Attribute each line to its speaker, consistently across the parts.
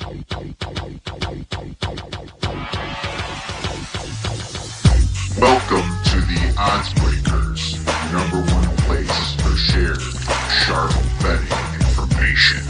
Speaker 1: Welcome to the Odds Breakers, number one place for shared, sharp betting information.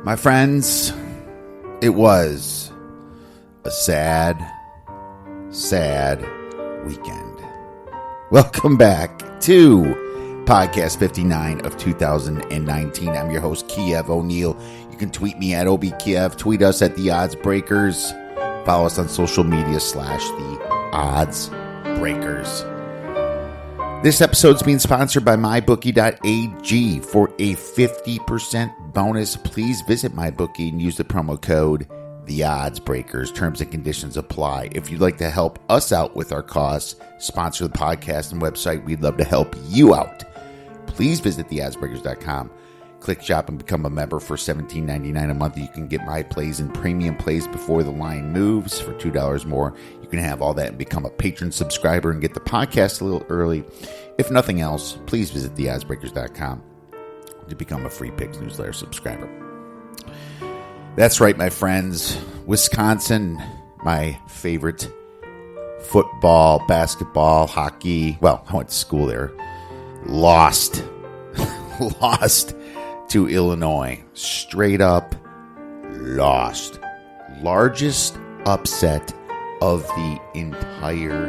Speaker 2: My friends, it was a sad, sad weekend. Welcome back to Podcast 59 of 2019. I'm your host, Kiev O'Neill. You can tweet me at OBKiev. Tweet us at The Odds Breakers. Follow us on social media / The Odds Breakers. This episode is being sponsored by MyBookie.ag. For a 50% bonus, please visit MyBookie and use the promo code TheOddsBreakers. Terms and conditions apply. If you'd like to help us out with our costs, sponsor the podcast and website, we'd love to help you out. Please visit TheOddsBreakers.com. Click shop and become a member for $17.99 a month. You can get my plays and premium plays before the line moves for $2 more. You can have all that and become a patron subscriber and get the podcast a little early. If nothing else, please visit theoddsbreakers.com to become a free picks newsletter subscriber. That's right, my friends. Wisconsin, my favorite football, basketball, hockey. Well, I went to school there. Lost to Illinois. Straight up lost. Largest upset of the entire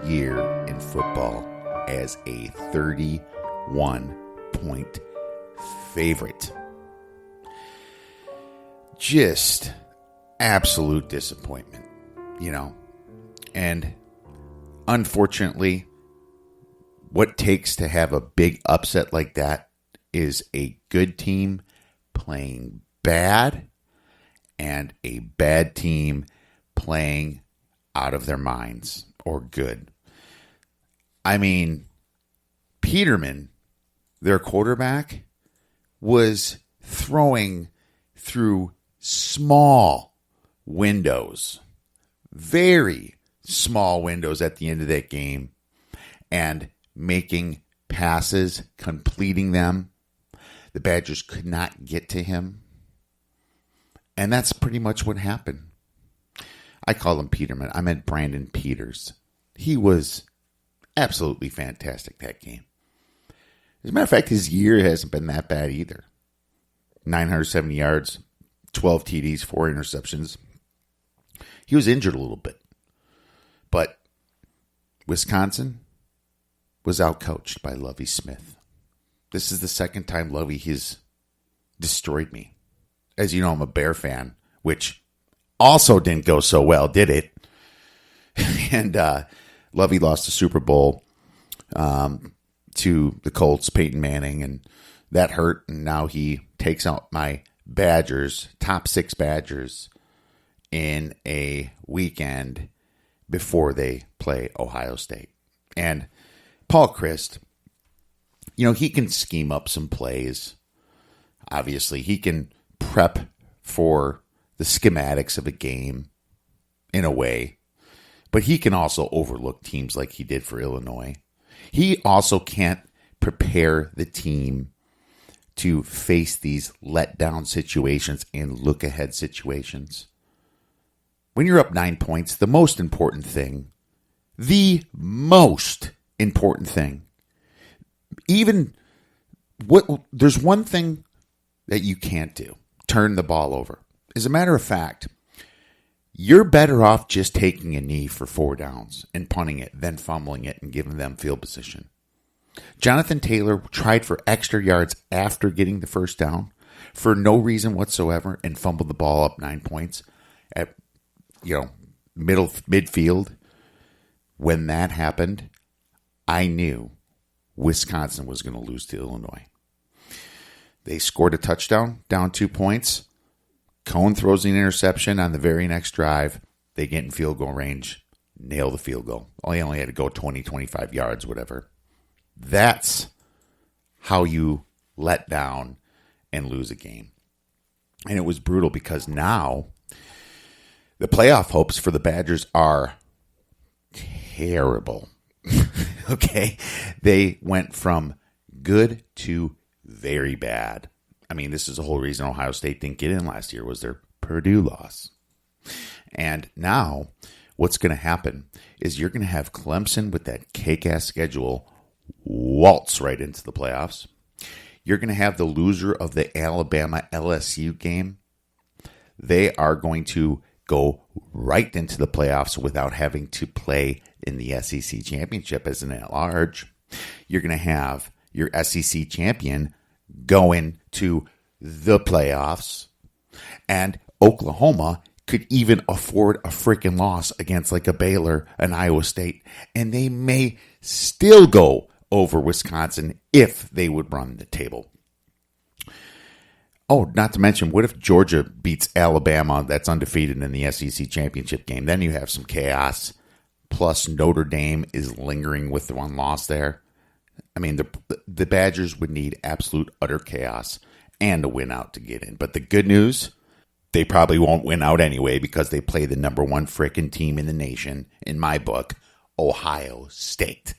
Speaker 2: year in football as a 31-point favorite. Just absolute disappointment, you know. And unfortunately, what it takes to have a big upset like that is a good team playing bad and a bad team playing out of their minds or good. I mean, Peterman, their quarterback, was throwing through small windows, very small windows at the end of that game, and making passes, completing them. The Badgers could not get to him. And that's pretty much what happened. I call him Peterman. I meant Brandon Peters. He was absolutely fantastic that game. As a matter of fact, his year hasn't been that bad either. 970 yards, 12 TDs, 4 interceptions. He was injured a little bit. But Wisconsin was outcoached by Lovie Smith. This is the second time Lovie has destroyed me. As you know, I'm a Bear fan, which also didn't go so well, did it? And Lovie lost the Super Bowl to the Colts, Peyton Manning, and that hurt. And now he takes out my Badgers, top 6 Badgers, in a weekend before they play Ohio State. And Paul Chryst, you know, he can scheme up some plays. Obviously, he can prep for the schematics of a game in a way. But he can also overlook teams like he did for Illinois. He also can't prepare the team to face these letdown situations and look-ahead situations. When you're up 9 points, the most important thing, there's one thing that you can't do, turn the ball over. As a matter of fact, you're better off just taking a knee for 4 downs and punting it than fumbling it and giving them field position. Jonathan Taylor tried for extra yards after getting the first down for no reason whatsoever and fumbled the ball up 9 points at, midfield. When that happened, I knew Wisconsin was going to lose to Illinois. They scored a touchdown, down 2 points. Cohn throws an interception on the very next drive. They get in field goal range. nail the field goal. He only had to go 20, 25 yards, whatever. That's how you let down and lose a game. And it was brutal because now the playoff hopes for the Badgers are terrible. Okay? They went from good to very bad. I mean, this is the whole reason Ohio State didn't get in last year was their Purdue loss. And now what's going to happen is you're going to have Clemson with that cake-ass schedule waltz right into the playoffs. You're going to have the loser of the Alabama-LSU game. They are going to go right into the playoffs without having to play in the SEC championship as an at-large. You're going to have your SEC champion going to the playoffs. And Oklahoma could even afford a freaking loss against like a Baylor, an Iowa State. And they may still go over Wisconsin if they would run the table. Oh, not to mention, what if Georgia beats Alabama that's undefeated in the SEC championship game? Then you have some chaos. Plus, Notre Dame is lingering with the one loss there. I mean, the Badgers would need absolute utter chaos and a win out to get in. But the good news, they probably won't win out anyway because they play the number one frickin' team in the nation, in my book, Ohio State.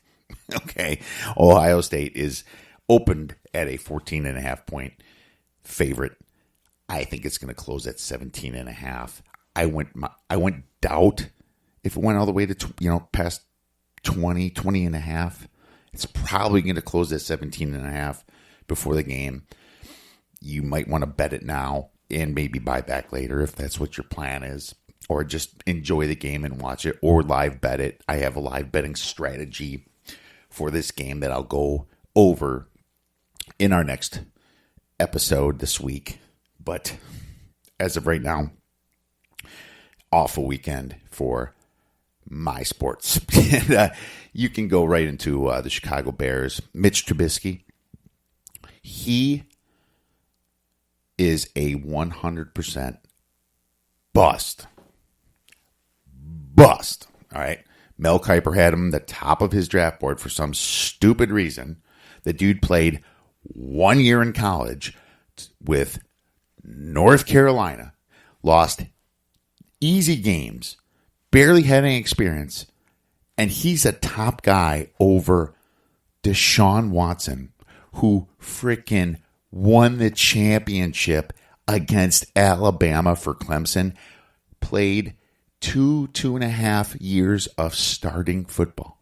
Speaker 2: Okay, Ohio State is opened at a 14.5 point favorite. I think it's going to close at 17.5. I went doubt if it went all the way to past 20.5. It's probably going to close at 17.5 before the game. You might want to bet it now and maybe buy back later if that's what your plan is, or just enjoy the game and watch it, or live bet it. I have a live betting strategy for this game that I'll go over in our next episode this week. But as of right now, awful weekend for my sports. And, you can go right into the Chicago Bears. Mitch Trubisky, he is a 100% bust. Bust. All right. Mel Kiper had him the top of his draft board for some stupid reason. The dude played 1 year in college with North Carolina, lost easy games, barely had any experience, and he's a top guy over Deshaun Watson, who freaking won the championship against Alabama for Clemson, played 2.5 years of starting football.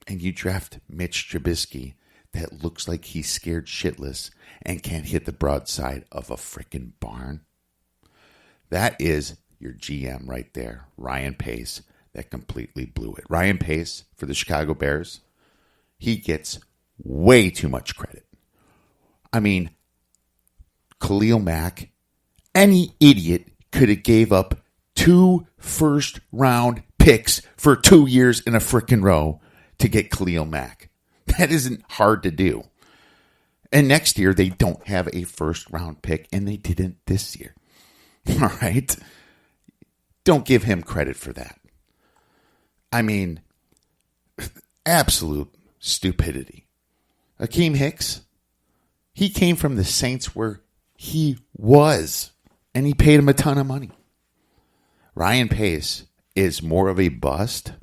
Speaker 2: And you draft Mitch Trubisky that looks like he's scared shitless and can't hit the broadside of a freaking barn. That is your GM right there, Ryan Pace, that completely blew it. Ryan Pace for the Chicago Bears, he gets way too much credit. I mean, Khalil Mack, any idiot could have gave up 2 first-round picks for 2 years in a frickin' row to get Khalil Mack. That isn't hard to do. And next year, they don't have a first-round pick, and they didn't this year. All right? Don't give him credit for that. I mean, absolute stupidity. Akeem Hicks, he came from the Saints where he was, and he paid him a ton of money. Ryan Pace is more of a bust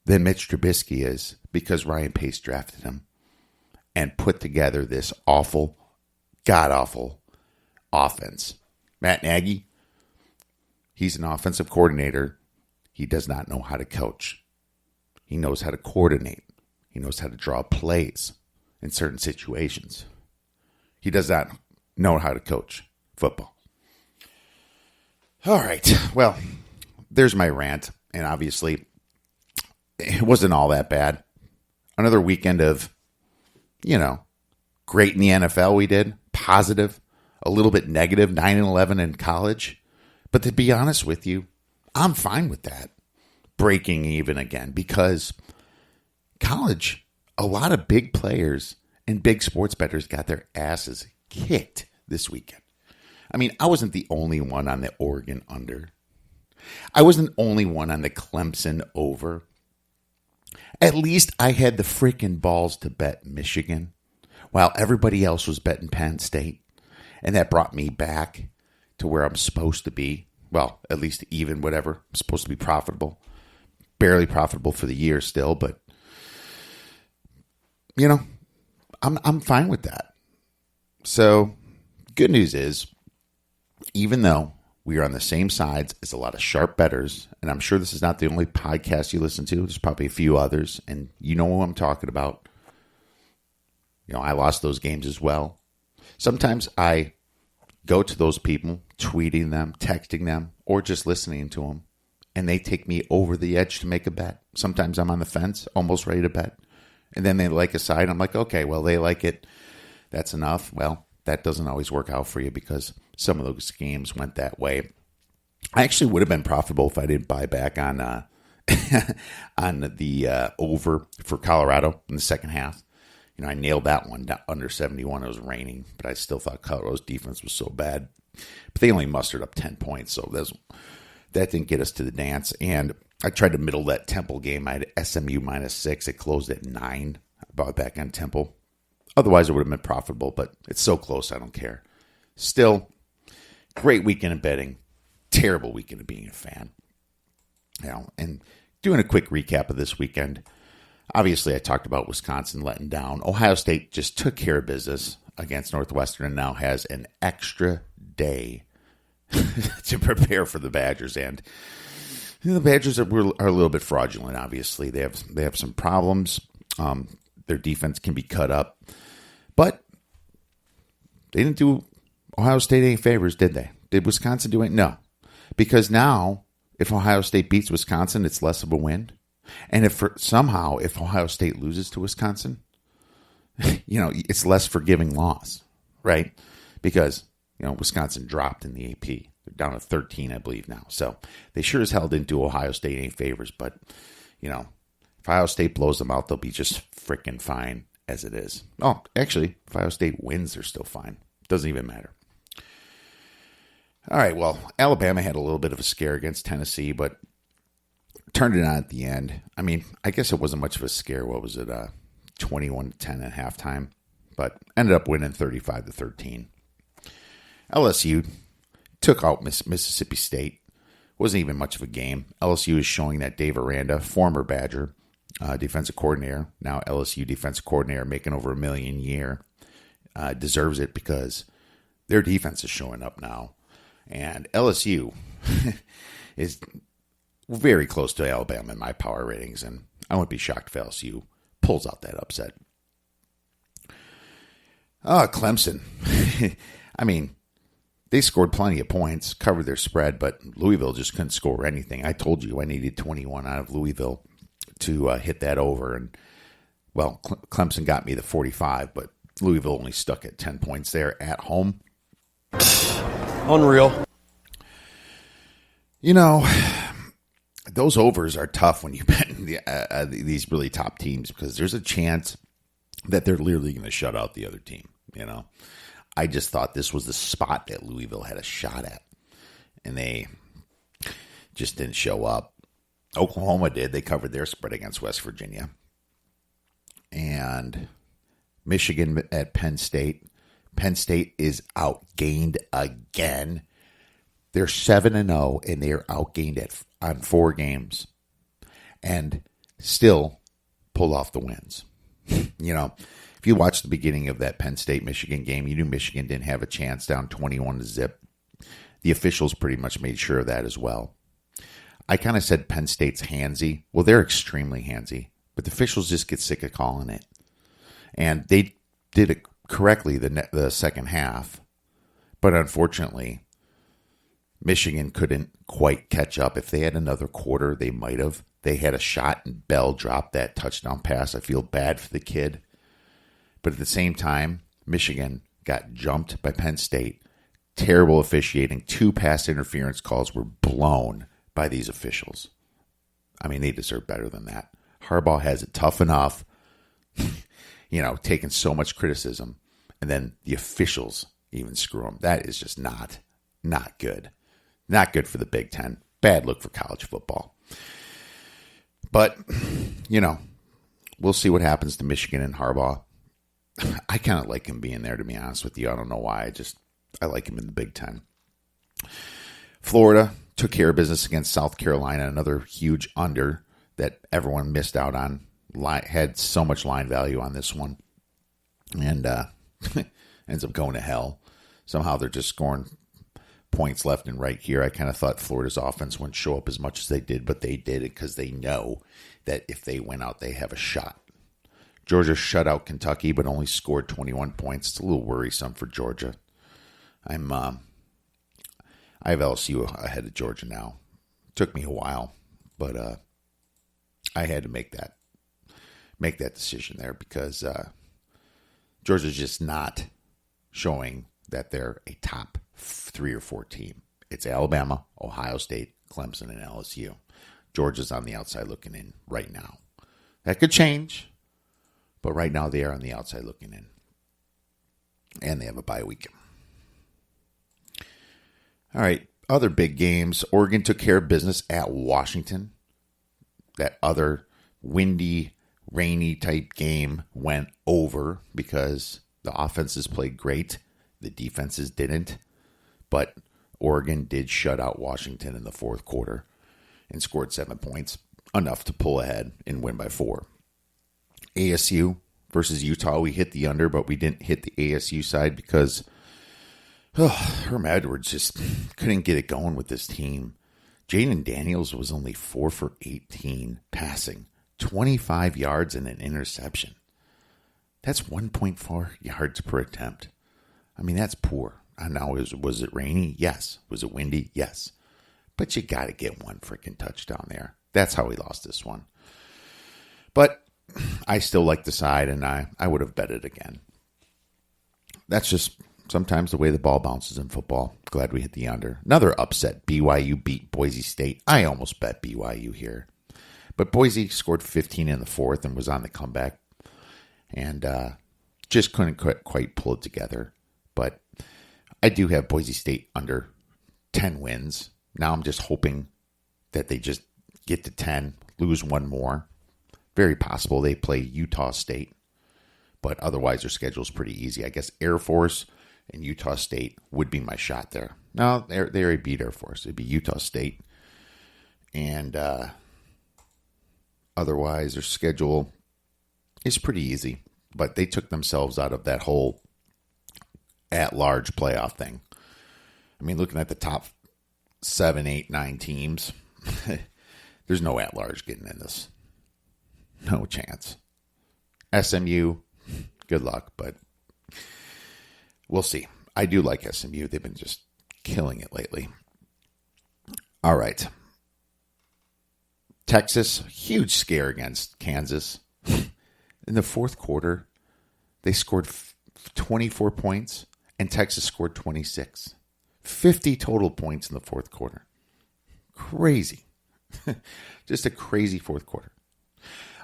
Speaker 2: than Mitch Trubisky is because Ryan Pace drafted him and put together this awful, god-awful offense. Matt Nagy, he's an offensive coordinator. He does not know how to coach. He knows how to coordinate. He knows how to draw plays in certain situations. He does not know how to coach football. All right. Well, there's my rant. And obviously, it wasn't all that bad. Another weekend of, great in the NFL we did. Positive. A little bit negative. 9-11 in college. But to be honest with you, I'm fine with that. Breaking even again. Because college, a lot of big players and big sports bettors got their asses kicked this weekend. I mean, I wasn't the only one on the Oregon under. I wasn't the only one on the Clemson over. At least I had the freaking balls to bet Michigan while everybody else was betting Penn State. And that brought me back to where I'm supposed to be. Well, at least even whatever. I'm supposed to be profitable. Barely profitable for the year still, but you know, I'm fine with that. So, good news is, even though we are on the same sides as a lot of sharp bettors, and I'm sure this is not the only podcast you listen to. There's probably a few others, and you know who I'm talking about. You know, I lost those games as well. Sometimes I go to those people, tweeting them, texting them, or just listening to them, and they take me over the edge to make a bet. Sometimes I'm on the fence, almost ready to bet. And then they like a side. I'm like, okay, well, they like it. That's enough. Well, that doesn't always work out for you because some of those games went that way. I actually would have been profitable if I didn't buy back on on the over for Colorado in the second half. You know, I nailed that one under 71. It was raining, but I still thought Colorado's defense was so bad. But they only mustered up 10 points, so that didn't get us to the dance. And I tried to middle that Temple game. I had SMU -6. It closed at 9. I bought back on Temple. Otherwise, it would have been profitable, but it's so close, I don't care. Still, great weekend of betting. Terrible weekend of being a fan. You know, and doing a quick recap of this weekend. Obviously, I talked about Wisconsin letting down. Ohio State just took care of business against Northwestern and now has an extra day to prepare for the Badgers. And you know, the Badgers are a little bit fraudulent, obviously. They have some problems. Their defense can be cut up. But they didn't do Ohio State any favors, did they? Did Wisconsin do it? No. Because now, if Ohio State beats Wisconsin, it's less of a win. And if Ohio State loses to Wisconsin, you know, it's less forgiving loss, right? Because, you know, Wisconsin dropped in the AP. They're down to 13, I believe, now. So they sure as hell didn't do Ohio State any favors. But, you know, if Ohio State blows them out, they'll be just freaking fine as it is. Oh, actually, if Ohio State wins, they're still fine. Doesn't even matter. All right, well, Alabama had a little bit of a scare against Tennessee, but turned it on at the end. I mean, I guess it wasn't much of a scare. What was it, 21-10 at halftime? But ended up winning 35-13. LSU took out Mississippi State. Wasn't even much of a game. LSU is showing that Dave Aranda, former Badger defensive coordinator, now LSU defensive coordinator, making over $1 million a year, deserves it because their defense is showing up now. And LSU is very close to Alabama in my power ratings, and I wouldn't be shocked if LSU pulls out that upset. Clemson. I mean, they scored plenty of points, covered their spread, but Louisville just couldn't score anything. I told you I needed 21 out of Louisville to hit that over, and, well, Clemson got me the 45, but Louisville only stuck at 10 points there at home.
Speaker 3: Unreal.
Speaker 2: You know, those overs are tough when you bet these really top teams because there's a chance that they're literally going to shut out the other team. You know, I just thought this was the spot that Louisville had a shot at, and they just didn't show up. Oklahoma did. They covered their spread against West Virginia. And Michigan at Penn State. Penn State is outgained again. They're 7-0, and they are outgained on 4 games. And still pull off the wins. You know, if you watch the beginning of that Penn State-Michigan game, you knew Michigan didn't have a chance, down 21-0. The officials pretty much made sure of that as well. I kind of said Penn State's handsy. Well, they're extremely handsy, but the officials just get sick of calling it. And they did it correctly the second half, but unfortunately, Michigan couldn't quite catch up. If they had another quarter, they might have. They had a shot, and Bell dropped that touchdown pass. I feel bad for the kid. But at the same time, Michigan got jumped by Penn State. Terrible officiating. 2 pass interference calls were blown by these officials. I mean, they deserve better than that. Harbaugh has it tough enough, you know, taking so much criticism, and then the officials even screw him. That is just not good. Not good for the Big Ten. Bad look for college football. But, we'll see what happens to Michigan and Harbaugh. I kind of like him being there, to be honest with you. I don't know why. I like him in the Big Ten. Florida took care of business against South Carolina, another huge under that everyone missed out on. Had so much line value on this one. And ends up going to hell. Somehow they're just scoring points left and right here. I kind of thought Florida's offense wouldn't show up as much as they did, but they did it because they know that if they win out, they have a shot. Georgia shut out Kentucky, but only scored 21 points. It's a little worrisome for Georgia. I have LSU ahead of Georgia now. It took me a while, but I had to make that decision there because Georgia's just not showing that they're a top 3 or 4 team. It's Alabama, Ohio State, Clemson, and LSU. Georgia's on the outside looking in right now. That could change, but right now they are on the outside looking in. And they have a bye week. All right, other big games. Oregon took care of business at Washington. That other windy, rainy type game went over because the offenses played great. The defenses didn't. But Oregon did shut out Washington in the fourth quarter and scored 7 points, enough to pull ahead and win by 4. ASU versus Utah, we hit the under, but we didn't hit the ASU side because Herm Edwards just couldn't get it going with this team. Jaden Daniels was only 4 for 18 passing, 25 yards and an interception. That's 1.4 yards per attempt. I mean, that's poor. And now, was it rainy? Yes. Was it windy? Yes. But you got to get one freaking touchdown there. That's how we lost this one. But I still like the side, and I would have bet it again. That's just sometimes the way the ball bounces in football. Glad we hit the under. Another upset. BYU beat Boise State. I almost bet BYU here. But Boise scored 15 in the fourth and was on the comeback. And just couldn't quite pull it together. But I do have Boise State under 10 wins. Now I'm just hoping that they just get to 10, lose one more. Very possible they play Utah State. But otherwise their schedule is pretty easy. I guess Air Force and Utah State would be my shot there. No, they already beat Air Force. It'd be Utah State. And otherwise their schedule is pretty easy. But they took themselves out of that whole at-large playoff thing. I mean, looking at the top 7, 8, 9 teams, there's no at-large getting in this. No chance. SMU, good luck, but we'll see. I do like SMU. They've been just killing it lately. All right. Texas, huge scare against Kansas. In the fourth quarter, they scored 24 points, and Texas scored 26. 50 total points in the fourth quarter. Crazy. Just a crazy fourth quarter.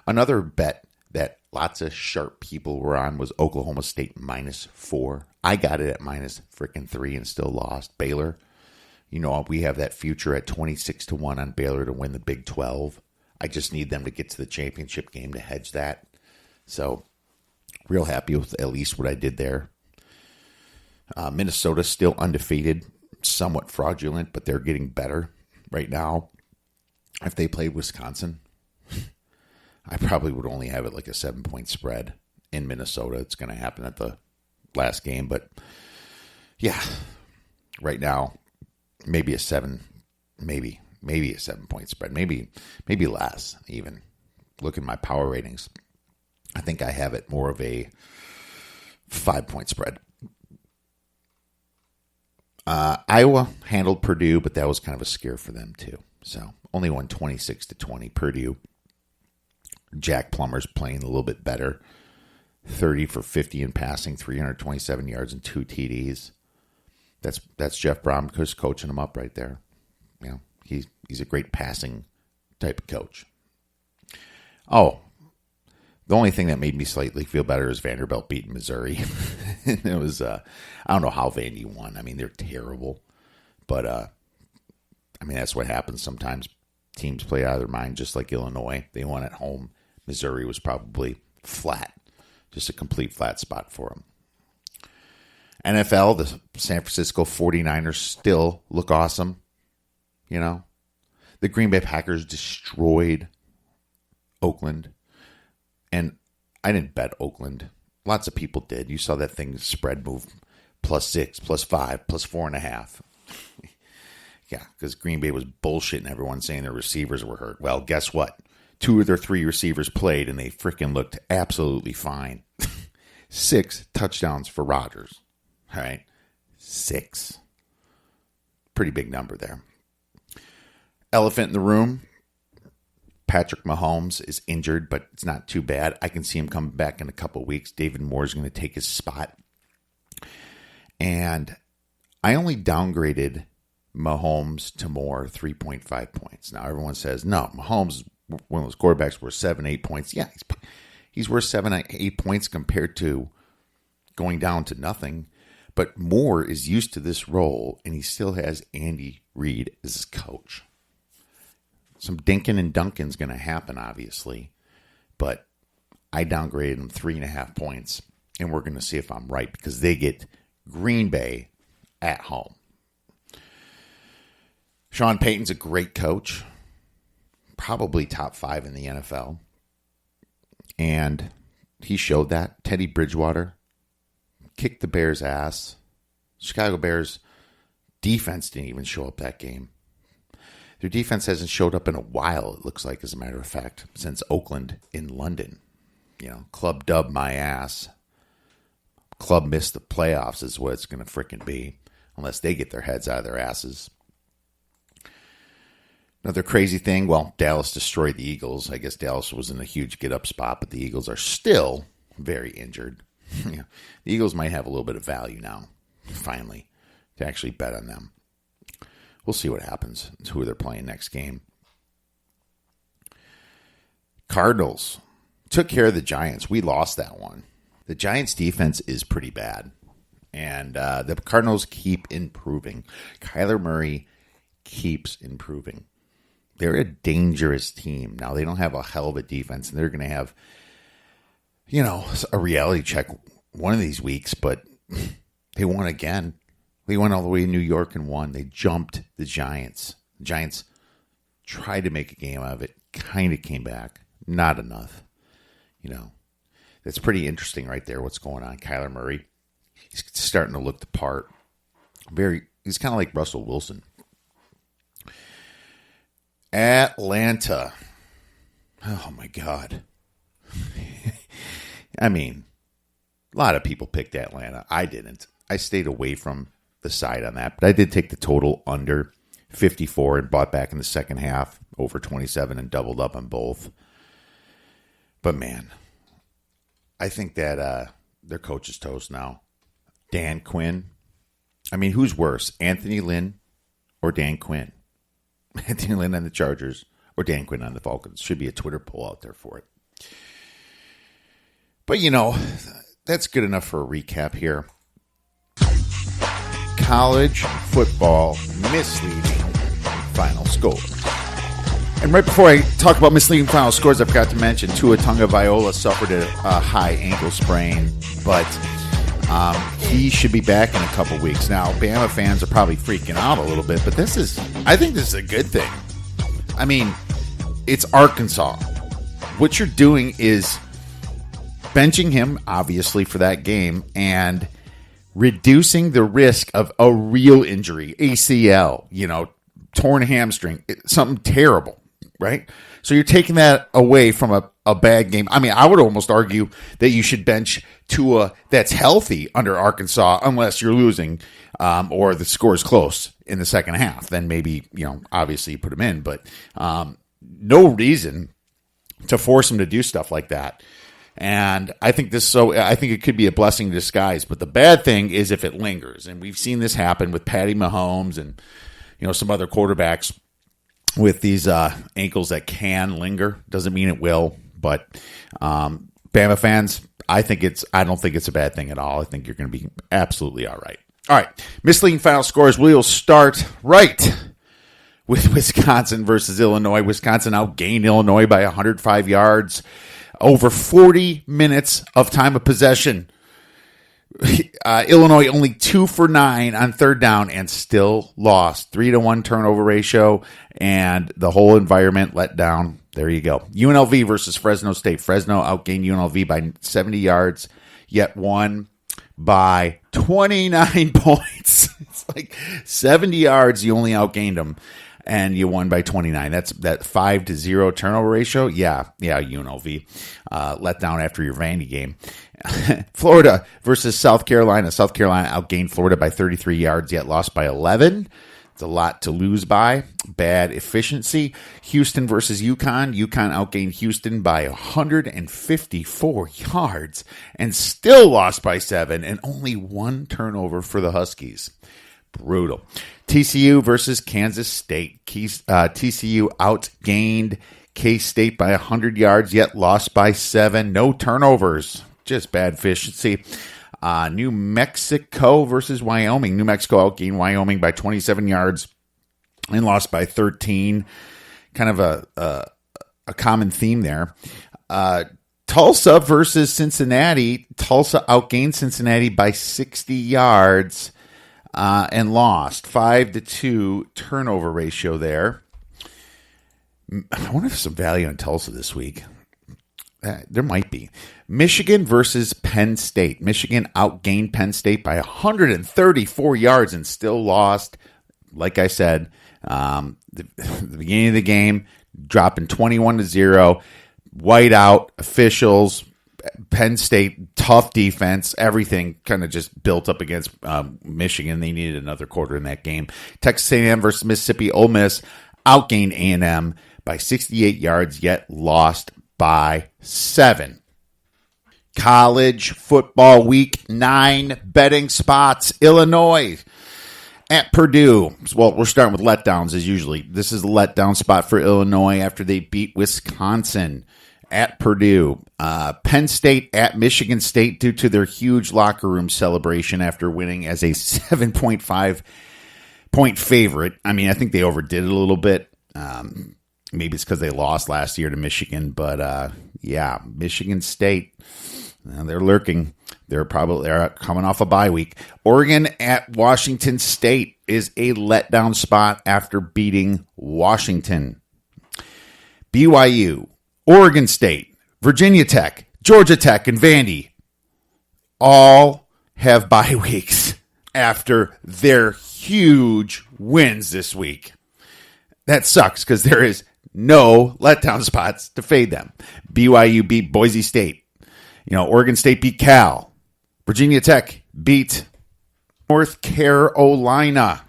Speaker 2: Another bet that lots of sharp people were on was Oklahoma State -4. I got it at -3 and still lost. Baylor, we have that future at 26-1 on Baylor to win the Big 12. I just need them to get to the championship game to hedge that. So, real happy with at least what I did there. Minnesota still undefeated, somewhat fraudulent, but they're getting better right now. If they played Wisconsin, I probably would only have it like a 7-point spread in Minnesota. It's going to happen at the last game, but yeah, right now, maybe a 7-point spread, maybe less even. Look at my power ratings. I think I have it more of a 5-point spread. Iowa handled Purdue, but that was kind of a scare for them too. So only won 26-20. Purdue. Jack Plummer's playing a little bit better. 30 for 50 in passing, 327 yards and 2 TDs. That's Jeff Brom coaching him up right there. He's a great passing type of coach. Oh, the only thing that made me slightly feel better is Vanderbilt beating Missouri. It was I don't know how Vandy won. I mean, they're terrible, but I mean, that's what happens sometimes. Teams play out of their mind, just like Illinois. They won at home. Missouri was probably flat, just a complete flat spot for them. NFL, the San Francisco 49ers still look awesome. You know, the Green Bay Packers destroyed Oakland. And I didn't bet Oakland. Lots of people did. You saw that thing spread move +6, +5, +4.5. Yeah, because Green Bay was bullshitting everyone saying their receivers were hurt. Well, guess what? 2 of their 3 receivers played, and they freaking looked absolutely fine. 6 touchdowns for Rodgers. All right? 6. Pretty big number there. Elephant in the room. Patrick Mahomes is injured, but it's not too bad. I can see him coming back in a couple of weeks. David Moore is going to take his spot. And I only downgraded Mahomes to Moore 3.5 points. Now, everyone says, no, Mahomes, one of those quarterbacks, worth 7, 8 points. Yeah, he's worth 7, 8 points compared to going down to nothing. But Moore is used to this role, and he still has Andy Reid as his coach. Some dinking and dunking is going to happen, obviously. But I downgraded him 3.5 points, and we're going to see if I'm right, because they get Green Bay at home. Sean Payton's a great coach, probably top 5 in the NFL. And he showed that. Teddy Bridgewater kicked the Bears' ass. Chicago Bears defense didn't even show up that game. Their defense hasn't showed up in a while, it looks like, as a matter of fact, since Oakland in London. You know, club dubbed my ass. Club missed the playoffs is what it's going to frickin' be, unless they get their heads out of their asses. Another crazy thing, well, Dallas destroyed the Eagles. I guess Dallas was in a huge get-up spot, but the Eagles are still very injured. The Eagles might have a little bit of value now, finally, to actually bet on them. We'll see what happens. It's who they're playing next game. Cardinals took care of the Giants. We lost that one. The Giants' defense is pretty bad. And the Cardinals keep improving. Kyler Murray keeps improving. They're a dangerous team. Now, they don't have a hell of a defense, and they're going to have, you know, a reality check one of these weeks, but they won again. They went all the way to New York and won. They jumped the Giants. The Giants tried to make a game out of it, kind of came back. Not enough. You know, that's pretty interesting right there, what's going on. Kyler Murray, he's starting to look the part. He's kind of like Russell Wilson. Atlanta. Oh, my God. I mean, a lot of people picked Atlanta. I didn't. I stayed away from the side on that, but I did take the total under 54 and bought back in the second half over 27 and doubled up on both. But man, I think that their coach is toast now. Dan Quinn. I mean, who's worse, Anthony Lynn or Dan Quinn? Anthony Lynn on the Chargers or Dan Quinn on the Falcons? Should be a Twitter poll out there for it. But you know, that's good enough for a recap here. College football misleading final score. And right before I talk about misleading final scores, I forgot to mention Tua Tagovailoa suffered a high ankle sprain, but he should be back in a couple weeks. Now, Bama fans are probably freaking out a little bit, but I think this is a good thing. I mean, it's Arkansas. What you're doing is benching him, obviously, for that game, and reducing the risk of a real injury, ACL, torn hamstring, something terrible, right? So you're taking that away from a bad game. I mean, I would almost argue that you should bench Tua that's healthy under Arkansas unless you're losing or the score is close in the second half. Then maybe, obviously you put him in, but no reason to force him to do stuff like that. And I think I think it could be a blessing in disguise. But the bad thing is if it lingers. And we've seen this happen with Patty Mahomes and, some other quarterbacks with these ankles that can linger. Doesn't mean it will. But Bama fans, I don't think it's a bad thing at all. I think you're going to be absolutely all right. All right. Misleading final scores. We'll start right with Wisconsin versus Illinois. Wisconsin outgained Illinois by 105 yards. Over 40 minutes of time of possession. Illinois only 2 for 9 on third down and still lost. 3-1 turnover ratio, and the whole environment let down. There you go. UNLV versus Fresno State. Fresno outgained UNLV by 70 yards, yet won by 29 points. It's like 70 yards, you only outgained them, and you won by 29. That's that 5-0 turnover ratio. Yeah, UNLV. Let down after your Vandy game. Florida versus South Carolina. South Carolina outgained Florida by 33 yards, yet lost by 11. It's a lot to lose by. Bad efficiency. Houston versus UConn. UConn outgained Houston by 154 yards and still lost by 7, and only 1 turnover for the Huskies. Brutal. TCU versus Kansas State. TCU outgained K-State by 100 yards, yet lost by 7. No turnovers. Just bad efficiency. New Mexico versus Wyoming. New Mexico outgained Wyoming by 27 yards and lost by 13. Kind of a common theme there. Tulsa versus Cincinnati. Tulsa outgained Cincinnati by 60 yards and lost. 5-2 turnover ratio there. I wonder if there's some value in Tulsa this week. There might be. Michigan versus Penn State. Michigan outgained Penn State by 134 yards and still lost. Like I said, the beginning of the game, dropping 21-0. Whiteout, officials, Penn State, tough defense, everything kind of just built up against Michigan. They needed another quarter in that game. Texas A&M versus Mississippi. Ole Miss outgained A&M by 68 yards, yet lost by 7. College football week 9 betting spots. Illinois at Purdue. Well, we're starting with letdowns as usually. This is a letdown spot for Illinois after they beat Wisconsin. At Purdue. Penn State at Michigan State due to their huge locker room celebration after winning as a 7.5 point favorite. I mean, I think they overdid it a little bit. Maybe it's because they lost last year to Michigan, but yeah, Michigan State, they're lurking. They're coming off a bye week. Oregon at Washington State is a letdown spot after beating Washington. BYU, Oregon State, Virginia Tech, Georgia Tech, and Vandy all have bye weeks after their huge wins this week. That sucks because there is no letdown spots to fade them. BYU beat Boise State. Oregon State beat Cal. Virginia Tech beat North Carolina.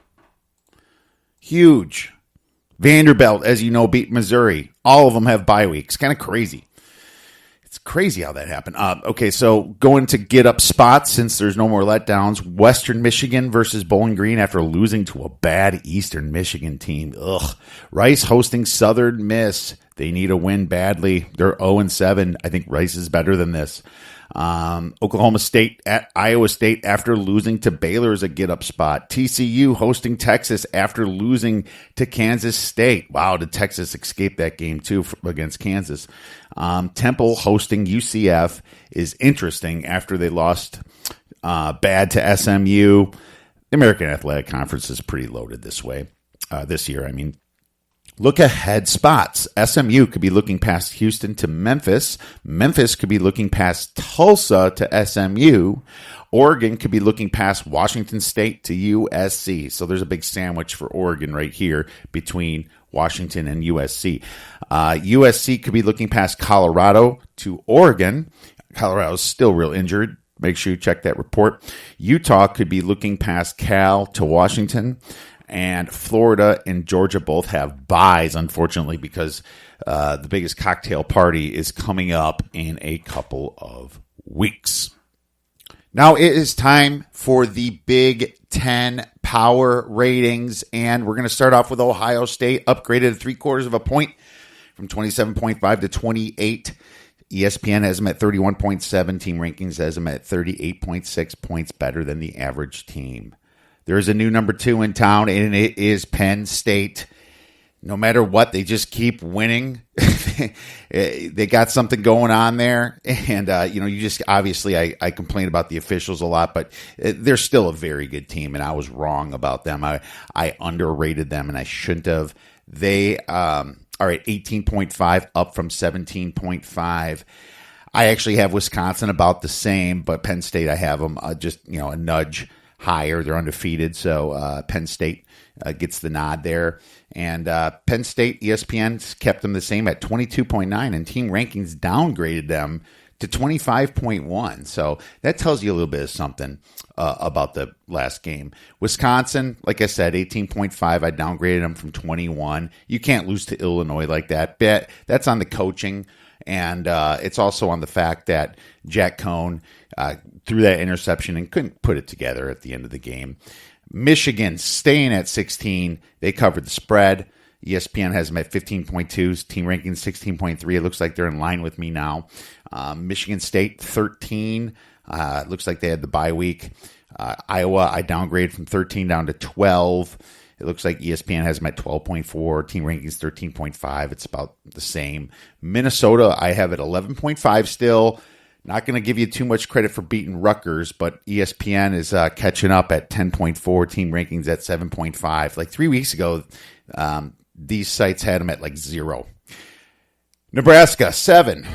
Speaker 2: Huge. Vanderbilt, as you know, beat Missouri. All of them have bye weeks. Kind of crazy. It's crazy how that happened. Okay, so going to get up spots since there's no more letdowns. Western Michigan versus Bowling Green after losing to a bad Eastern Michigan team. Ugh. Rice hosting Southern Miss. They need a win badly. They're 0-7. I think Rice is better than this. Oklahoma State at Iowa State after losing to Baylor is a get-up spot. TCU hosting Texas after losing to Kansas State. Wow, did Texas escape that game too against Kansas? Temple hosting UCF is interesting after they lost bad to SMU. The American Athletic Conference is pretty loaded this year. I mean, look ahead spots. SMU could be looking past Houston to Memphis. Memphis could be looking past Tulsa to SMU. Oregon could be looking past Washington State to USC. So there's a big sandwich for Oregon right here between Washington and USC. USC could be looking past Colorado to Oregon. Colorado's still real injured. Make sure you check that report. Utah could be looking past Cal to Washington. And Florida and Georgia both have byes, unfortunately, because the biggest cocktail party is coming up in a couple of weeks. Now it is time for the Big Ten power ratings, and we're going to start off with Ohio State, upgraded 0.75 points from 27.5 to 28. ESPN has them at 31.7. Team Rankings has them at 38.6 points better than the average team. There is a new number 2 in town, and it is Penn State. no matter what, they just keep winning. They got something going on there. And, you just obviously I complain about the officials a lot, but they're still a very good team. And I was wrong about them. I underrated them and I shouldn't have. They are at 18.5 up from 17.5. I actually have Wisconsin about the same, but Penn State, I have them just, a nudge higher. They're undefeated. So Penn State gets the nod there. And Penn State, ESPN kept them the same at 22.9, and team rankings downgraded them to 25.1. So that tells you a little bit of something about the last game. Wisconsin, like I said, 18.5. I downgraded them from 21. You can't lose to Illinois like that. That's on the coaching, and it's also on the fact that Jack Cohn threw that interception and couldn't put it together at the end of the game. Michigan staying at 16. They covered the spread. ESPN has them at 15.2. Team ranking 16.3. It looks like they're in line with me now. Michigan State 13. It looks like they had the bye week. Iowa, I downgraded from 13 down to 12. It looks like ESPN has them at 12.4. Team rankings 13.5. It's about the same. Minnesota, I have at 11.5 still. Not going to give you too much credit for beating Rutgers, but ESPN is catching up at 10.4, team rankings at 7.5. Like 3 weeks ago, these sites had them at like 0. Nebraska, 7,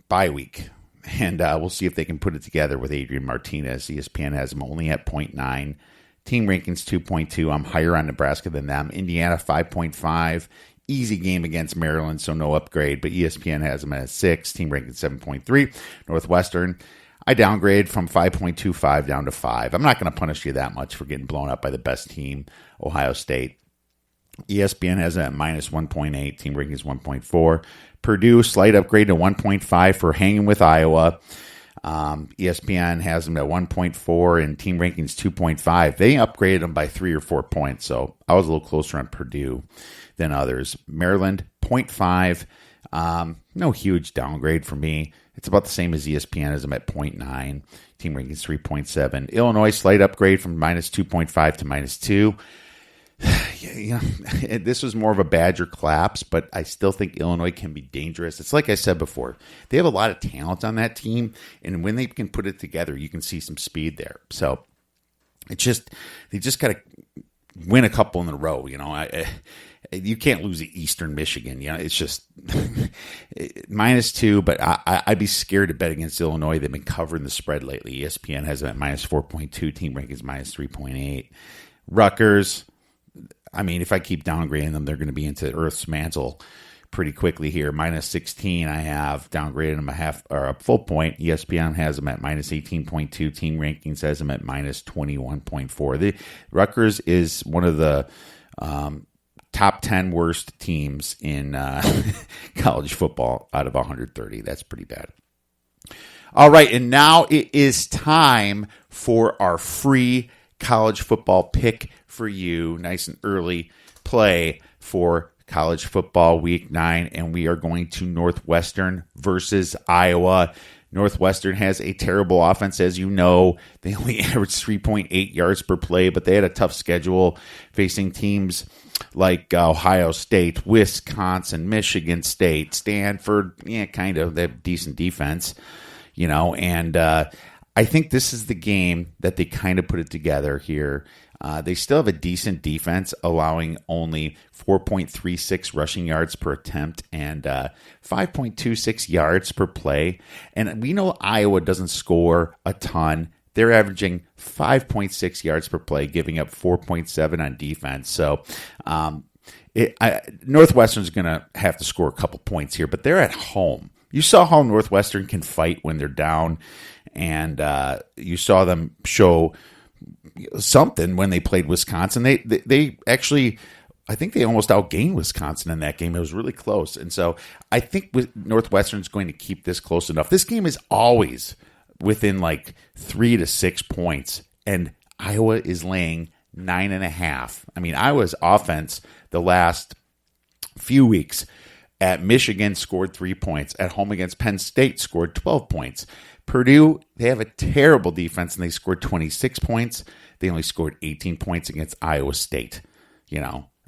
Speaker 2: bye week. And we'll see if they can put it together with Adrian Martinez. ESPN has them only at 0.9. Team rankings 2.2. I'm higher on Nebraska than them. Indiana, 5.5. Easy game against Maryland, so no upgrade, but ESPN has them at 6, team ranking 7.3. Northwestern, I downgrade from 5.25 down to 5. I'm not going to punish you that much for getting blown up by the best team, Ohio State. ESPN has them at minus 1.8, team ranking is 1.4. Purdue, slight upgrade to 1.5 for hanging with Iowa. ESPN has them at 1.4 and team rankings 2.5. They upgraded them by 3 or 4 points, so I was a little closer on Purdue than others. Maryland, 0.5. No huge downgrade for me. It's about the same as ESPN has them at 0.9. Team rankings 3.7. Illinois, slight upgrade from minus 2.5 to minus 2. This was more of a Badger collapse, but I still think Illinois can be dangerous. It's like I said before, they have a lot of talent on that team, and when they can put it together, you can see some speed there. So they just got to win a couple in a row. You can't lose at Eastern Michigan. It's just -2, but I'd be scared to bet against Illinois. They've been covering the spread lately. ESPN has them at minus 4.2. Team rankings minus 3.8. Rutgers, I mean, if I keep downgrading them, they're going to be into Earth's mantle pretty quickly here. Minus 16, I have downgraded them a full point. ESPN has them at minus 18.2. Team rankings has them at minus 21.4. The Rutgers is one of the top 10 worst teams in college football out of 130. That's pretty bad. All right, and now it is time for our free college football pick for you. Nice and early play for college football week 9, and we are going to Northwestern versus Iowa. Northwestern has a terrible offense, as you know. They only averaged 3.8 yards per play, but they had a tough schedule facing teams like Ohio State, Wisconsin, Michigan State, Stanford. Kind of. They have decent defense, and I think this is the game that they kind of put it together here. They still have a decent defense, allowing only 4.36 rushing yards per attempt and 5.26 yards per play. And we know Iowa doesn't score a ton. They're averaging 5.6 yards per play, giving up 4.7 on defense. So Northwestern's going to have to score a couple points here, but they're at home. You saw how Northwestern can fight when they're down, and you saw them show something when they played Wisconsin. They actually, I think they almost outgained Wisconsin in that game. It was really close. And so I think Northwestern's going to keep this close enough. This game is always within like 3 to 6 points, and Iowa is laying 9.5. I mean, Iowa's offense the last few weeks at Michigan scored 3 points. At home against Penn State scored 12 points. Purdue, they have a terrible defense, and they scored 26 points. They only scored 18 points against Iowa State.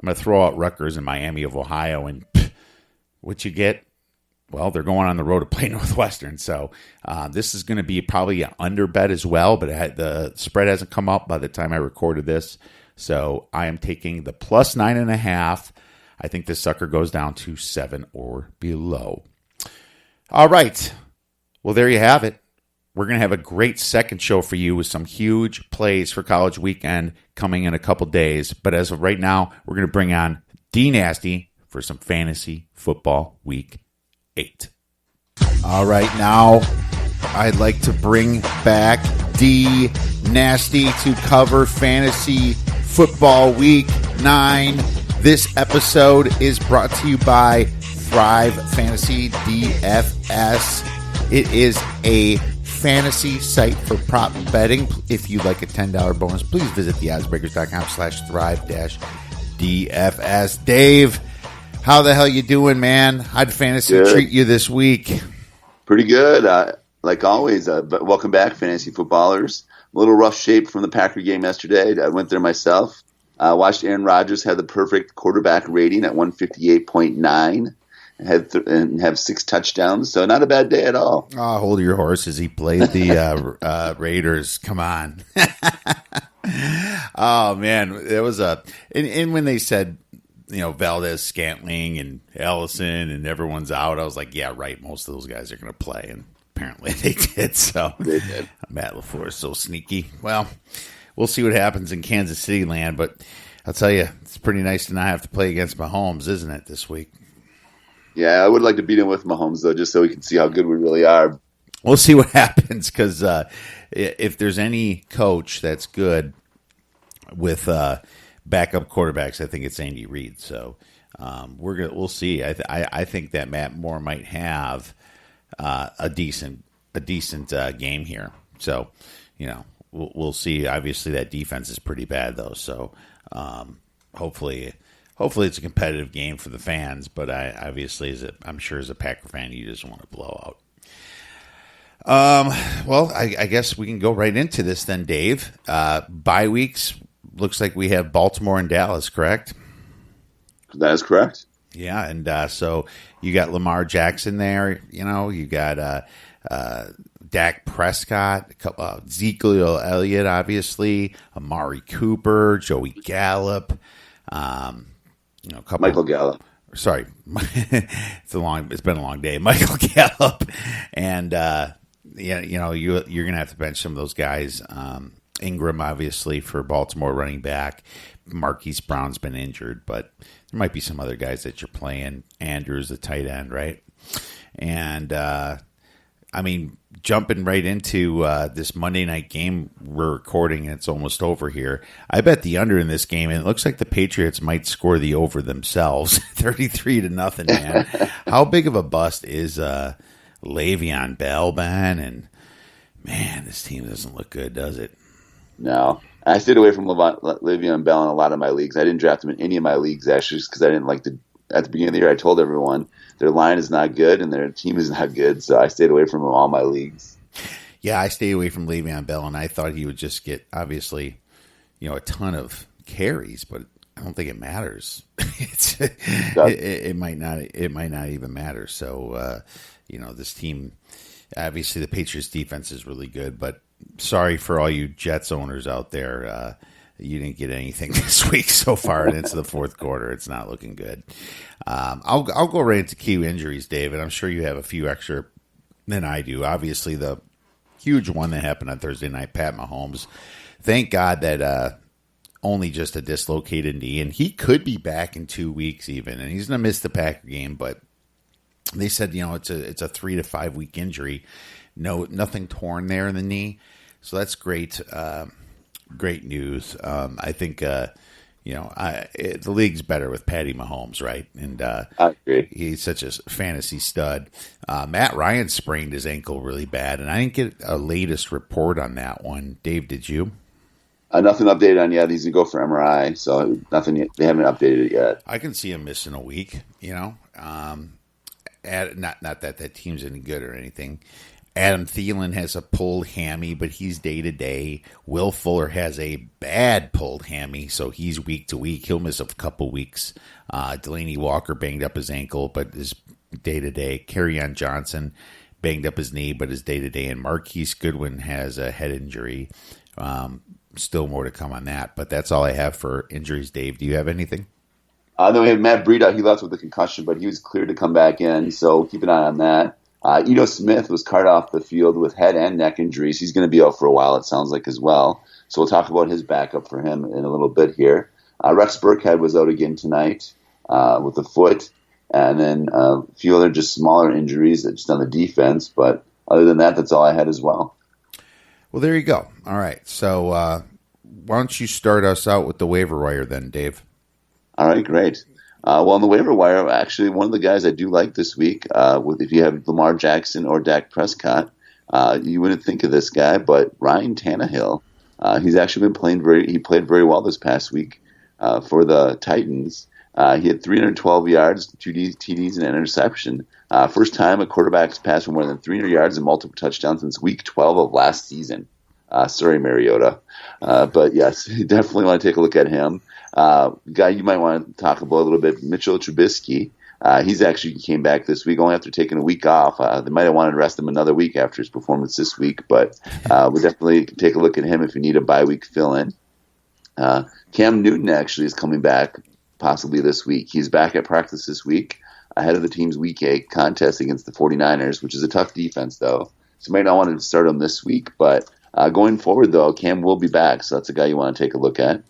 Speaker 2: I'm going to throw out Rutgers and Miami of Ohio, and what you get? Well, they're going on the road to play Northwestern. So this is going to be probably an under bet as well, but the spread hasn't come up by the time I recorded this. So I am taking the plus 9.5. I think this sucker goes down to 7 or below. All right. Well, there you have it. We're going to have a great second show for you with some huge plays for college weekend coming in a couple days. But as of right now, we're going to bring on D Nasty for some fantasy football week 8. All right, now I'd like to bring back D Nasty to cover fantasy football week 9. This episode is brought to you by Thrive Fantasy DFS. It is a fantasy site for prop betting. If you'd like a $10 bonus, please visit theoddsbreakers.com/thrive-DFS. Dave, how the hell you doing, man? How'd fantasy treat you this week?
Speaker 3: Pretty good. Like always, but welcome back, fantasy footballers. A little rough shape from the Packer game yesterday. I went there myself. Watched Aaron Rodgers have the perfect quarterback rating at 158.9 and have 6 touchdowns. So not a bad day at all.
Speaker 2: Oh, hold your horses. He played the Raiders. Come on. Oh, man. There was and when they said, Valdez, Scantling, and Ellison, and everyone's out, I was like, yeah, right. Most of those guys are going to play. And apparently they did. So
Speaker 3: they did.
Speaker 2: Matt LaFleur is so sneaky. Well, we'll see what happens in Kansas City land. But I'll tell you, it's pretty nice to not have to play against Mahomes, isn't it, this week?
Speaker 3: Yeah, I would like to beat him with Mahomes, though, just so we can see how good we really are.
Speaker 2: We'll see what happens, because if there's any coach that's good with backup quarterbacks, I think it's Andy Reid. So we'll see. I think that Matt Moore might have a decent game here. So we'll see. Obviously, that defense is pretty bad, though. So hopefully it's a competitive game for the fans. But I'm sure as a Packer fan, you just want to blow out. Well, I guess we can go right into this then, Dave. Bye weeks. Looks like we have Baltimore and Dallas, correct?
Speaker 3: That is correct.
Speaker 2: Yeah, and so you got Lamar Jackson there. You got Dak Prescott, Ezekiel Elliott, obviously, Amari Cooper, Joey Gallup,
Speaker 3: Michael Gallup.
Speaker 2: Sorry, it's been a long day. Michael Gallup, and you're gonna have to bench some of those guys. Ingram, obviously, for Baltimore running back. Marquise Brown's been injured, but there might be some other guys that you're playing. Andrews, the tight end, right? And jumping right into this Monday night game we're recording, and it's almost over here. I bet the under in this game, and it looks like the Patriots might score the over themselves, 33-0, man. How big of a bust is Le'Veon Bell, man? And man, this team doesn't look good, does it?
Speaker 3: No. I stayed away from Le'Veon Bell in a lot of my leagues. I didn't draft him in any of my leagues, actually, just because I didn't like to. At the beginning of the year, I told everyone their line is not good and their team is not good, so I stayed away from him in all my leagues.
Speaker 2: Yeah, I stayed away from Le'Veon Bell, and I thought he would just get, obviously, a ton of carries, but I don't think it matters. It might not even matter. So, this team, obviously, the Patriots defense is really good, but sorry for all you Jets owners out there. You didn't get anything this week so far, and into the fourth quarter. It's not looking good. I'll go right into key injuries, David. I'm sure you have a few extra than I do. Obviously, the huge one that happened on Thursday night, Pat Mahomes. Thank God that only just a dislocated knee, and he could be back in 2 weeks even, and he's going to miss the Packer game, but they said, it's a 3 to 5 week injury. No, nothing torn there in the knee. So that's great. Great news. I think, the league's better with Patty Mahomes, right? And
Speaker 3: I agree.
Speaker 2: He's such a fantasy stud. Matt Ryan sprained his ankle really bad, and I didn't get a latest report on that one. Dave, did you?
Speaker 3: Nothing updated on yet. He's going to go for MRI, so nothing yet. They haven't updated it yet.
Speaker 2: I can see him missing a week, not that team's any good or anything. Adam Thielen has a pulled hammy, but he's day-to-day. Will Fuller has a bad pulled hammy, so he's week to week. He'll miss a couple weeks. Delaney Walker banged up his ankle, but is day-to-day. Kerryon Johnson banged up his knee, but is day-to-day. And Marquise Goodwin has a head injury. Still more to come on that, but that's all I have for injuries. Dave, do you have anything?
Speaker 3: No, we have Matt Breida. He left with a concussion, but he was cleared to come back in, so keep an eye on that. Ito Smith was carted off the field with head and neck injuries. He's going to be out for a while, it sounds like, as well. So we'll talk about his backup for him in a little bit here. Rex Burkhead was out again tonight with a foot, and then a few other just smaller injuries just on the defense. But other than that, that's all I had as well.
Speaker 2: Well, there you go. All right. So why don't you start us out with the waiver wire then, Dave?
Speaker 3: All right, great. Well, on the waiver wire, actually, one of the guys I do like this week, if you have Lamar Jackson or Dak Prescott, you wouldn't think of this guy, but Ryan Tannehill, he's actually been playing he played very well this past week for the Titans. He had 312 yards, 2 TDs, and an interception. First time a quarterback's passed for more than 300 yards and multiple touchdowns since week 12 of last season. Sorry, Mariota. But yes, you definitely want to take a look at him. Guy you might want to talk about a little bit, Mitchell Trubisky. He's actually came back this week, only after taking a week off. They might have wanted to rest him another week after his performance this week, but we'll definitely take a look at him if you need a bye week fill-in. Cam Newton actually is coming back possibly this week. He's back at practice this week ahead of the team's Week 8 contest against the 49ers, which is a tough defense, though. So you might not want to start him this week, but going forward, though, Cam will be back, so that's a guy you want to take a look at.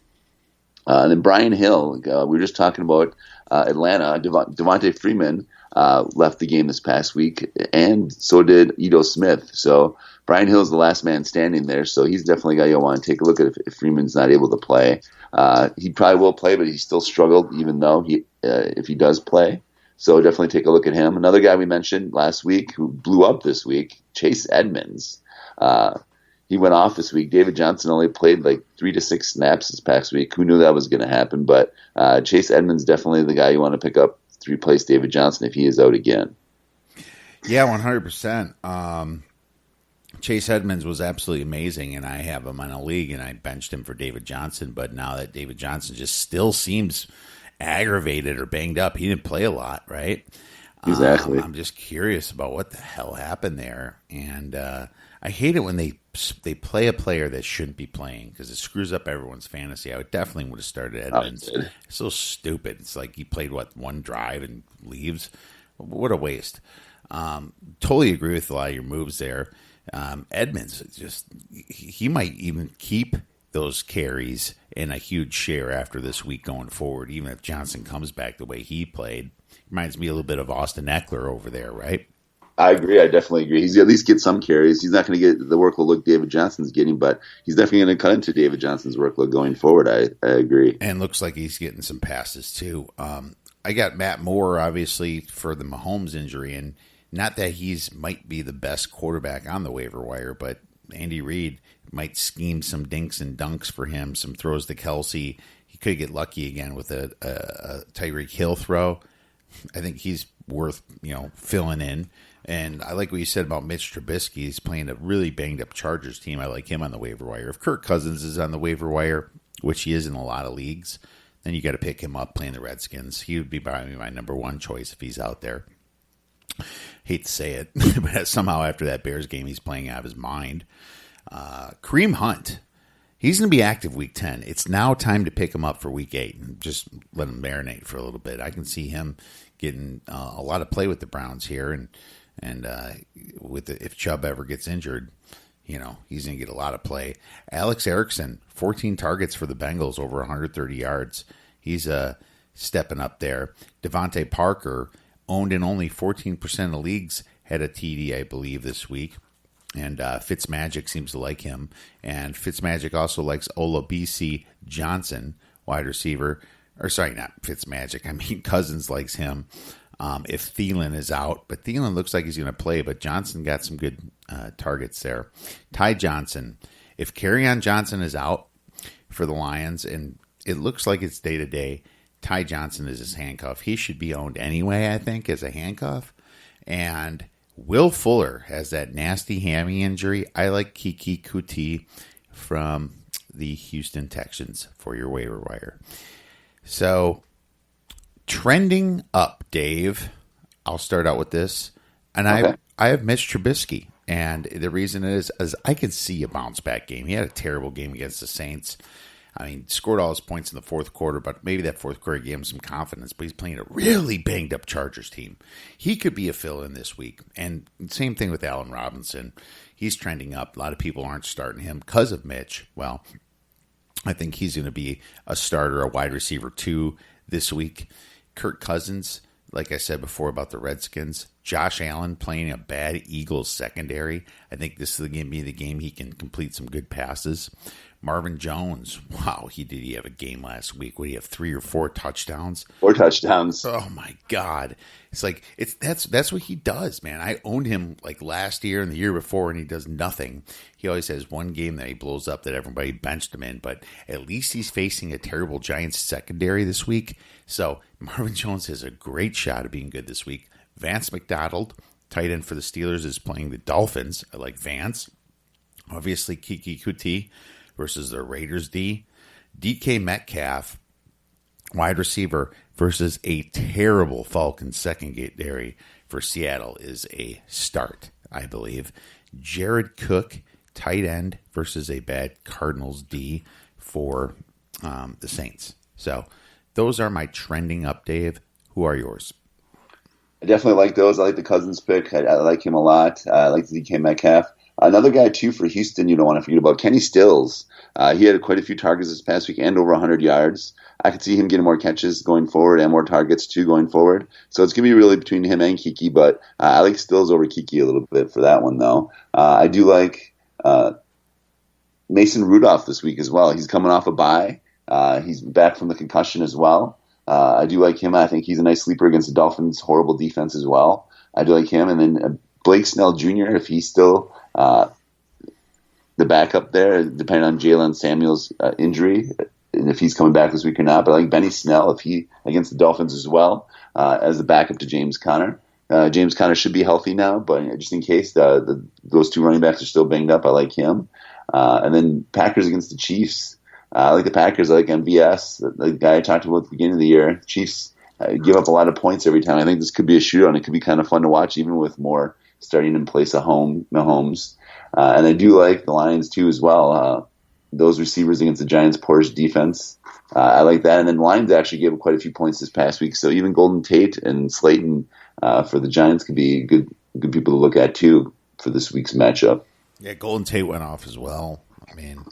Speaker 3: And then Brian Hill, we were just talking about Atlanta. Devontae Freeman left the game this past week, and so did Ito Smith. So Brian Hill is the last man standing there, so he's definitely a guy you'll want to take a look at if Freeman's not able to play. He probably will play, but he still struggled even though if he does play. So definitely take a look at him. Another guy we mentioned last week who blew up this week, Chase Edmonds. He went off this week. David Johnson only played like 3 to 6 snaps this past week. Who knew that was going to happen? But Chase Edmonds definitely the guy you want to pick up to replace David Johnson if he is out again.
Speaker 2: Yeah, 100%. Chase Edmonds was absolutely amazing, and I have him in a league, and I benched him for David Johnson. But now that David Johnson just still seems aggravated or banged up, he didn't play a lot, right?
Speaker 3: Exactly.
Speaker 2: I'm just curious about what the hell happened there, and I hate it when they play a player that shouldn't be playing because it screws up everyone's fantasy. I definitely would have started Edmonds. It's so stupid. It's like he played, one drive and leaves? What a waste. Totally agree with a lot of your moves there. Edmonds, he might even keep those carries in a huge share after this week going forward, even if Johnson comes back the way he played. Reminds me a little bit of Austin Eckler over there, right?
Speaker 3: I agree. I definitely agree. He's at least get some carries. He's not going to get the workload like David Johnson's getting, but he's definitely going to cut into David Johnson's workload going forward. I agree.
Speaker 2: And looks like he's getting some passes too. I got Matt Moore, obviously, for the Mahomes injury, and not that he's might be the best quarterback on the waiver wire, but Andy Reid might scheme some dinks and dunks for him, some throws to Kelsey. He could get lucky again with a Tyreek Hill throw. I think he's worth filling in. And I like what you said about Mitch Trubisky. He's playing a really banged-up Chargers team. I like him on the waiver wire. If Kirk Cousins is on the waiver wire, which he is in a lot of leagues, then you got to pick him up playing the Redskins. He would be probably my number one choice if he's out there. Hate to say it, but somehow after that Bears game, he's playing out of his mind. Kareem Hunt, he's going to be active week 10. It's now time to pick him up for week 8 and just let him marinate for a little bit. I can see him getting a lot of play with the Browns here, and if Chubb ever gets injured, he's going to get a lot of play. Alex Erickson, 14 targets for the Bengals, over 130 yards. He's stepping up there. Devontae Parker, owned in only 14% of leagues, had a TD, I believe, this week. And Fitzmagic seems to like him. And Fitzmagic also likes Olabisi Johnson, wide receiver. Or sorry, not Fitzmagic. I mean, Cousins likes him. If Thielen is out. But Thielen looks like he's going to play. But Johnson got some good targets there. Ty Johnson. If Kerryon Johnson is out for the Lions, and it looks like it's day-to-day, Ty Johnson is his handcuff. He should be owned anyway, I think, as a handcuff. And Will Fuller has that nasty hammy injury. I like Kiki Kuti from the Houston Texans for your waiver wire. So, trending up, Dave. I'll start out with this. And
Speaker 3: Okay.
Speaker 2: I have Mitch Trubisky. And the reason is I could see a bounce back game. He had a terrible game against the Saints. I mean, scored all his points in the fourth quarter, but maybe that fourth quarter gave him some confidence. But he's playing a really banged-up Chargers team. He could be a fill-in this week. And same thing with Allen Robinson. He's trending up. A lot of people aren't starting him because of Mitch. Well, I think he's going to be a starter, a wide receiver 2 this week. Kirk Cousins, like I said before about the Redskins. Josh Allen playing a bad Eagles secondary. I think this is going to be the game he can complete some good passes. Marvin Jones, wow, did he have a game last week? Would he have 3 or 4 touchdowns?
Speaker 3: 4 touchdowns.
Speaker 2: Oh my God. It's like that's what he does, man. I owned him like last year and the year before, and he does nothing. He always has one game that he blows up that everybody benched him in, but at least he's facing a terrible Giants secondary this week. So Marvin Jones has a great shot at being good this week. Vance McDonald, tight end for the Steelers, is playing the Dolphins. I like Vance. Obviously, Kiki Kuti versus the Raiders D. DK Metcalf, wide receiver, versus a terrible Falcons secondary for Seattle is a start, I believe. Jared Cook, tight end, versus a bad Cardinals D for the Saints. So those are my trending up, Dave. Who are yours?
Speaker 3: I definitely like those. I like the Cousins pick. I like him a lot. I like the DK Metcalf. Another guy, too, for Houston you don't want to forget about, Kenny Stills. He had quite a few targets this past week and over 100 yards. I could see him getting more catches going forward and more targets, too, going forward. So it's going to be really between him and Kiki, but I like Stills over Kiki a little bit for that one, though. I do like Mason Rudolph this week as well. He's coming off a bye. He's back from the concussion as well. I do like him. I think he's a nice sleeper against the Dolphins' horrible defense as well. I do like him. And then Blake Snell Jr., if he's still the backup there, depending on Jalen Samuels' injury, and if he's coming back this week or not. But I like Benny Snell if he against the Dolphins as well as the backup to James Conner. James Conner should be healthy now, but just in case those 2 running backs are still banged up, I like him. And then Packers against the Chiefs. I like the Packers. I like MVS, the guy I talked about at the beginning of the year. Chiefs give up a lot of points every time. I think this could be a shootout, and it could be kind of fun to watch, even with more starting in place of Mahomes. And I do like the Lions, too, as well. Those receivers against the Giants' porous defense. I like that. And then the Lions actually gave up quite a few points this past week. So even Golden Tate and Slayton for the Giants could be good people to look at, too, for this week's matchup.
Speaker 2: Yeah, Golden Tate went off as well. I mean,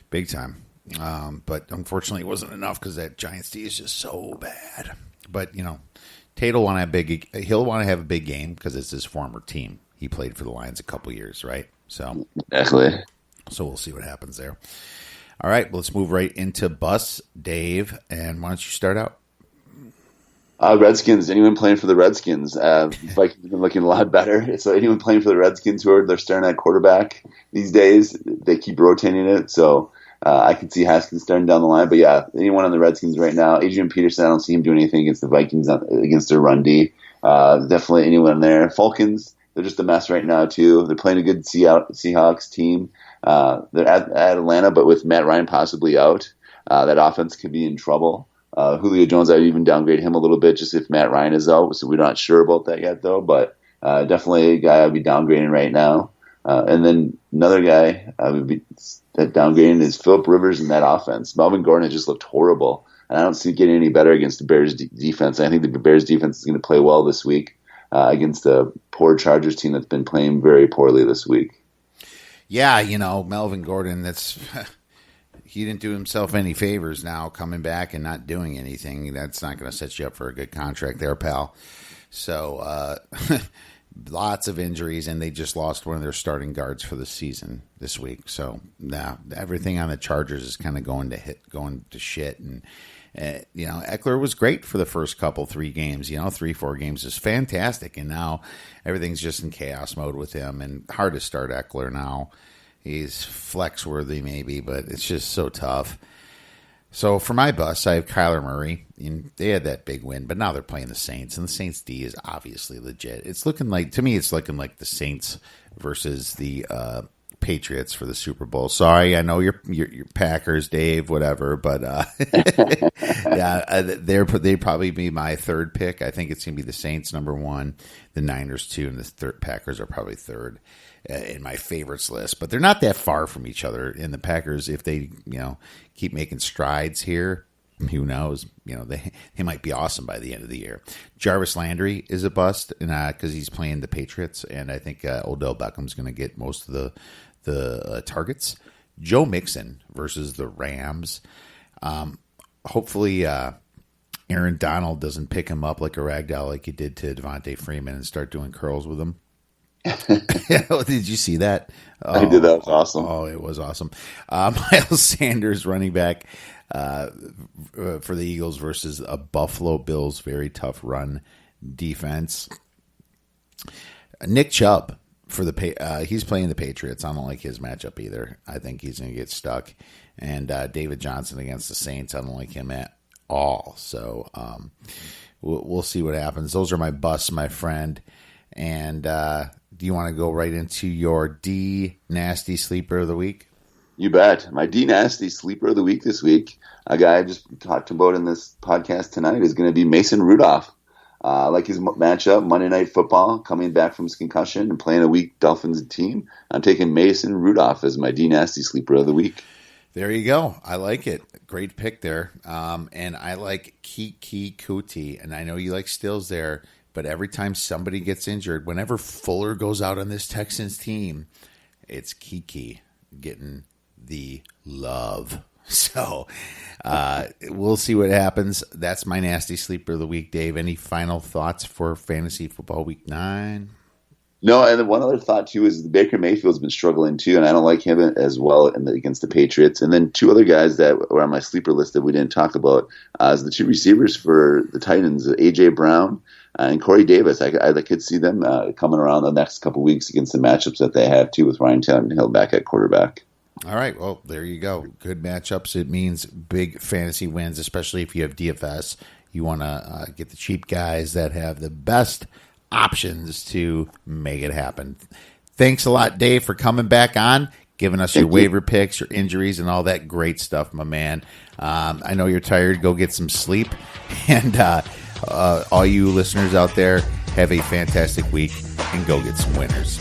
Speaker 2: big time. But unfortunately, it wasn't enough because that Giants D is just so bad. But, Tate will want to have he'll want to have a big game because it's his former team. He played for the Lions a couple years, right? So
Speaker 3: exactly.
Speaker 2: So we'll see what happens there. All right, let's move right into Bus, Dave. And why don't you start out?
Speaker 3: Redskins. Anyone playing for the Redskins? Vikings have been looking a lot better. So anyone playing for the Redskins they're starting at quarterback these days, they keep rotating it. So I can see Haskins starting down the line. But yeah, anyone on the Redskins right now, Adrian Peterson, I don't see him doing anything against the Vikings, against their run D. Definitely anyone there. Falcons, they're just a mess right now too. They're playing a good Seahawks team. They're at Atlanta, but with Matt Ryan possibly out, that offense could be in trouble. Julio Jones, I would even downgrade him a little bit just if Matt Ryan is out. So we're not sure about that yet, though. But definitely a guy I'd be downgrading right now. And then another guy I would be downgrading is Phillip Rivers in that offense. Melvin Gordon has just looked horrible, and I don't see it getting any better against the Bears defense. I think the Bears defense is going to play well this week against a poor Chargers team that's been playing very poorly this week.
Speaker 2: Yeah, Melvin Gordon, he didn't do himself any favors now coming back and not doing anything. That's not going to set you up for a good contract there, pal. So lots of injuries, and they just lost one of their starting guards for the season this week. So now everything on the Chargers is kind of going to shit. And Eckler was great for the first 3 games. 3-4 games is fantastic, and now everything's just in chaos mode with him. And hard to start Eckler now. He's flex worthy maybe, but it's just so tough. So for my bus, I have Kyler Murray. And they had that big win, but now they're playing the Saints, and the Saints D is obviously legit. It's looking like, to me, it's looking like the Saints versus the Patriots for the Super Bowl. Sorry, I know you're Packers, Dave, whatever, but yeah, they'd probably be my third pick. I think it's going to be the Saints number one, the Niners two, and the Packers are probably third in my favorites list. But they're not that far from each other. And the Packers, if they keep making strides here, who knows? They might be awesome by the end of the year. Jarvis Landry is a bust, and because he's playing the Patriots, and I think Odell Beckham's going to get most of the targets. Joe Mixon versus the Rams. Hopefully, Aaron Donald doesn't pick him up like a ragdoll like he did to Devontae Freeman and start doing curls with him. Did you see that?
Speaker 3: I did. That was awesome.
Speaker 2: Oh, it was awesome. Miles Sanders, running back for the Eagles versus a Buffalo Bills very tough run defense. Nick Chubb for he's playing the Patriots. I don't like his matchup either. I think he's going to get stuck. And David Johnson against the Saints, I don't like him at all. So we'll see what happens. Those are my busts, my friend. And do you want to go right into your D nasty sleeper of the week?
Speaker 3: You bet. My D nasty sleeper of the week this week, a guy I just talked about in this podcast tonight, is going to be Mason Rudolph. I like his matchup, Monday Night Football, coming back from his concussion and playing a weak Dolphins team. I'm taking Mason Rudolph as my D nasty sleeper of the week.
Speaker 2: There you go. I like it. Great pick there. And I like Kiki Kuti, and I know you like Stills there. But every time somebody gets injured, whenever Fuller goes out on this Texans team, it's Kiki getting the love. So we'll see what happens. That's my nasty sleeper of the week, Dave. Any final thoughts for Fantasy Football Week 9?
Speaker 3: No, and then one other thought, too, is Baker Mayfield's been struggling, too, and I don't like him as well against the Patriots. And then two other guys that were on my sleeper list that we didn't talk about is the two receivers for the Titans, A.J. Brown and Corey Davis. I could see them coming around the next couple weeks against the matchups that they have, too, with Ryan Tannehill back at quarterback.
Speaker 2: All right, well, there you go. Good matchups. It means big fantasy wins, especially if you have DFS. You want to get the cheap guys that have the best options to make it happen. Thanks a lot, Dave, for coming back on, giving us your waiver picks, your injuries, and all that great stuff, my man. I know you're tired. Go get some sleep. And all you listeners out there, have a fantastic week and go get some winners.